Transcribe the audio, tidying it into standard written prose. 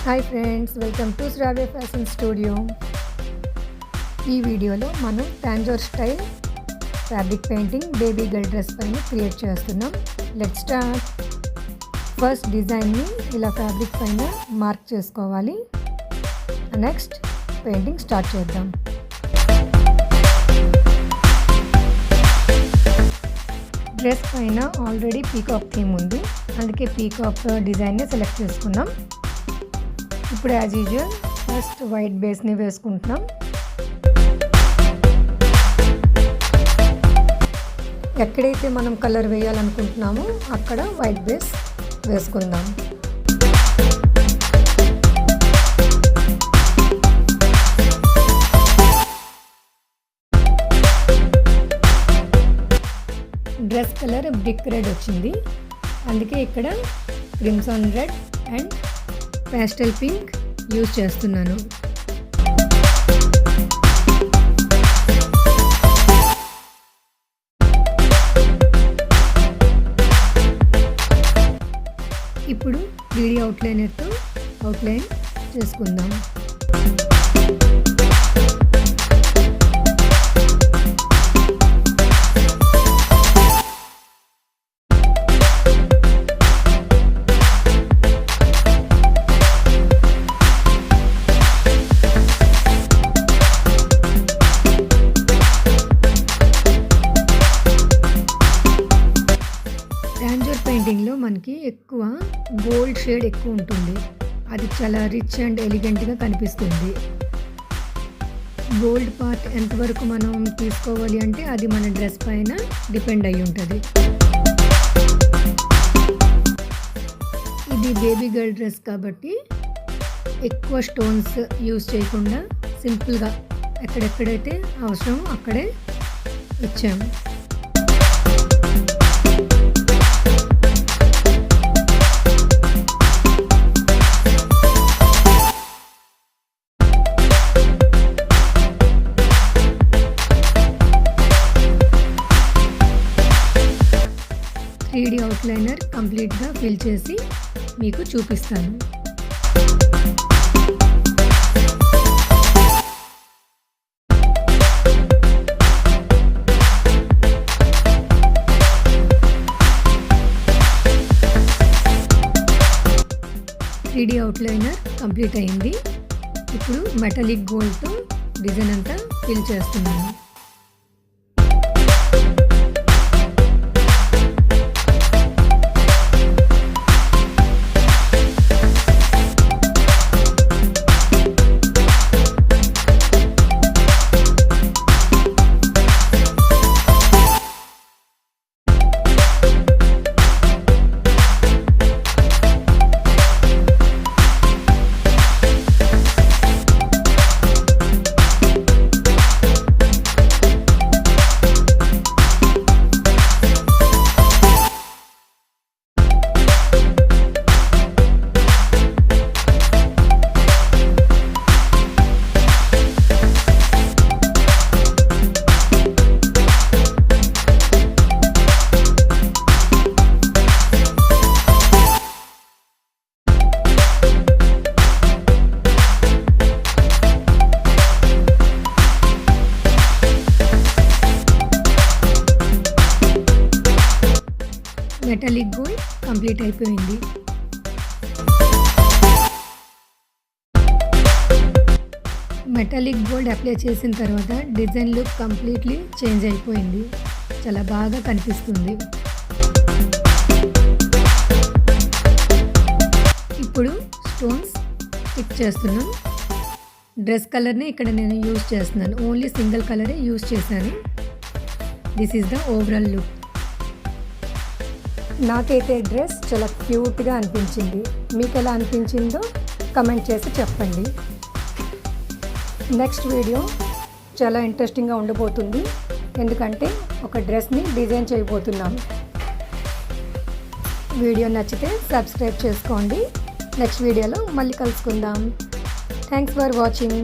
Hi friends, welcome to Shravya fashion studio. ఈ వీడియోలో మనం Tanjore style fabric painting baby girl dress పైన క్రియేట్ చేస్తున్నాం. Let's start. ఫస్ట్ డిజైన్ని ఇలా ఫ్యాబ్రిక్ పైన మార్క్ చేసుకోవాలి. నెక్స్ట్ పెయింటింగ్ స్టార్ట్ చేద్దాం. డ్రెస్ పైన ఆల్రెడీ పీకాక్ థీమ్ ఉంది, అందుకే పీకాక్ డిజైన్ని సెలెక్ట్ చేసుకున్నాం. ఇప్పుడు యాజ్ యూజువల్ ఫస్ట్ వైట్ బేస్ని వేసుకుంటున్నాం. ఎక్కడైతే మనం కలర్ వేయాలనుకుంటున్నామో అక్కడ వైట్ బేస్ వేసుకుందాం. డ్రెస్ కలర్ బ్రిక్ రెడ్ వచ్చింది, అందుకే ఇక్కడ crimson red and pastel pink use చేస్తున్నాను. ఇప్పుడు 3D అవుట్లైనర్తో అవుట్లైన్ చేసుకుందాం. టాంజోర్ పెయింటింగ్లో మనకి ఎక్కువ గోల్డ్ షేడ్ ఎక్కువ ఉంటుంది, అది చాలా రిచ్ అండ్ ఎలిగెంట్గా కనిపిస్తుంది. గోల్డ్ పార్ట్ ఎంతవరకు మనం తీసుకోవాలి అంటే అది మన డ్రెస్ పైన డిపెండ్ అయి ఉంటుంది. ఇది బేబీ గర్ల్ డ్రెస్ కాబట్టి ఎక్కువ స్టోన్స్ యూజ్ చేయకుండా సింపుల్గా ఎక్కడెక్కడైతే అవసరమో అక్కడే ఇచ్చాము. త్రీ అవుట్లైనర్ కంప్లీట్గా ఫిల్ చేసి మీకు చూపిస్తాను. త్రీ అవుట్లైనర్ కంప్లీట్ అయింది. ఇప్పుడు మెటాలిక్ గోల్డ్తో డిజైన్ అంతా ఫిల్ చేస్తున్నాను. మెటాలిక్ గోల్డ్ కంప్లీట్ అయిపోయింది. మెటాలిక్ గోల్డ్ అప్లై చేసిన తర్వాత డిజైన్ లుక్ కంప్లీట్లీ చేంజ్ అయిపోయింది, చాలా బాగా కనిపిస్తుంది. ఇప్పుడు స్టోన్స్ స్టిక్ చేస్తున్నాం. డ్రెస్ కలర్ని ఇక్కడ నేను యూజ్ చేస్తున్నాను, ఓన్లీ సింగిల్ కలరే యూజ్ చేశాను. This is the overall look. నాకైతే డ్రెస్ చాలా క్యూట్గా అనిపించింది. మీకు ఎలా అనిపించిందో కమెంట్ చేసి చెప్పండి. నెక్స్ట్ వీడియో చాలా ఇంట్రెస్టింగ్గా ఉండబోతుంది, ఎందుకంటే ఒక డ్రెస్ని డిజైన్ చేయబోతున్నాము. వీడియో నచ్చితే సబ్స్క్రైబ్ చేసుకోండి. నెక్స్ట్ వీడియోలో మళ్ళీ కలుసుకుందాం. Thanks for watching.